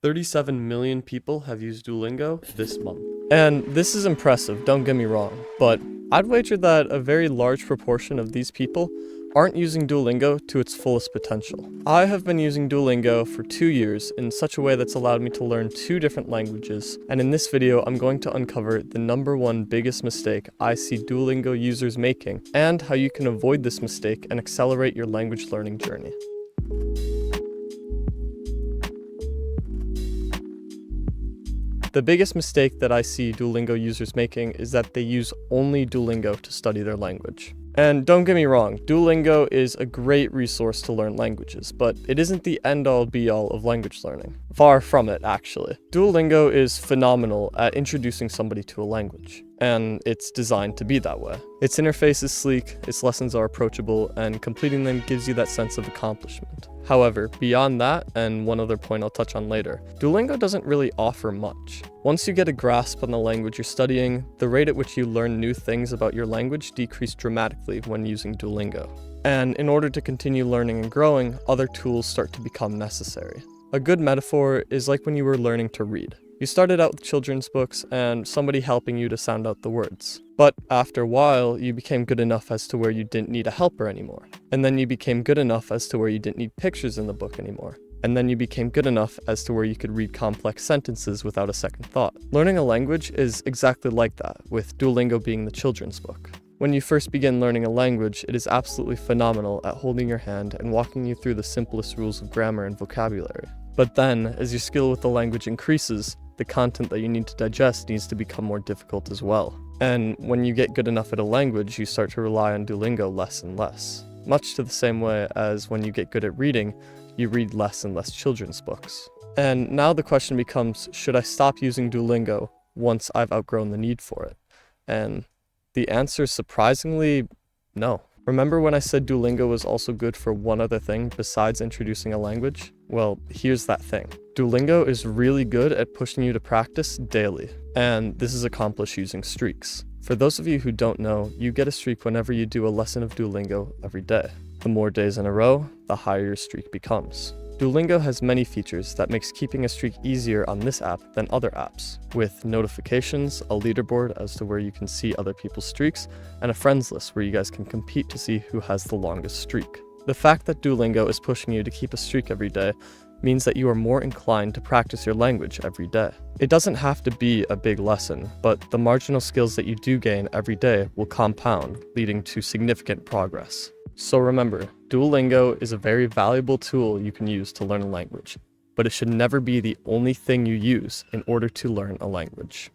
37 million people have used Duolingo this month. And this is impressive, don't get me wrong, but I'd wager that a very large proportion of these people aren't using Duolingo to its fullest potential. I have been using Duolingo for 2 years in such a way that's allowed me to learn 2 different languages, and in this video I'm going to uncover the #1 biggest mistake I see Duolingo users making, and how you can avoid this mistake and accelerate your language learning journey. The biggest mistake that I see Duolingo users making is that they use only Duolingo to study their language. And don't get me wrong, Duolingo is a great resource to learn languages, but it isn't the end-all be-all of language learning. Far from it, actually. Duolingo is phenomenal at introducing somebody to a language, and it's designed to be that way. Its interface is sleek, its lessons are approachable, and completing them gives you that sense of accomplishment. However, beyond that, and one other point I'll touch on later, Duolingo doesn't really offer much. Once you get a grasp on the language you're studying, the rate at which you learn new things about your language decreases dramatically when using Duolingo. And in order to continue learning and growing, other tools start to become necessary. A good metaphor is like when you were learning to read. You started out with children's books and somebody helping you to sound out the words. But after a while, you became good enough as to where you didn't need a helper anymore. And then you became good enough as to where you didn't need pictures in the book anymore. And then you became good enough as to where you could read complex sentences without a second thought. Learning a language is exactly like that, with Duolingo being the children's book. When you first begin learning a language, it is absolutely phenomenal at holding your hand and walking you through the simplest rules of grammar and vocabulary. But then, as your skill with the language increases, the content that you need to digest needs to become more difficult as well. And when you get good enough at a language, you start to rely on Duolingo less and less. Much to the same way as when you get good at reading, you read less and less children's books. And now the question becomes, should I stop using Duolingo once I've outgrown the need for it? And the answer is surprisingly, no. Remember when I said Duolingo was also good for one other thing besides introducing a language? Well, here's that thing. Duolingo is really good at pushing you to practice daily, and this is accomplished using streaks. For those of you who don't know, you get a streak whenever you do a lesson of Duolingo every day. The more days in a row, the higher your streak becomes. Duolingo has many features that makes keeping a streak easier on this app than other apps, with notifications, a leaderboard as to where you can see other people's streaks, and a friends list where you guys can compete to see who has the longest streak. The fact that Duolingo is pushing you to keep a streak every day means that you are more inclined to practice your language every day. It doesn't have to be a big lesson, but the marginal skills that you do gain every day will compound, leading to significant progress. So remember, Duolingo is a very valuable tool you can use to learn a language, but it should never be the only thing you use in order to learn a language.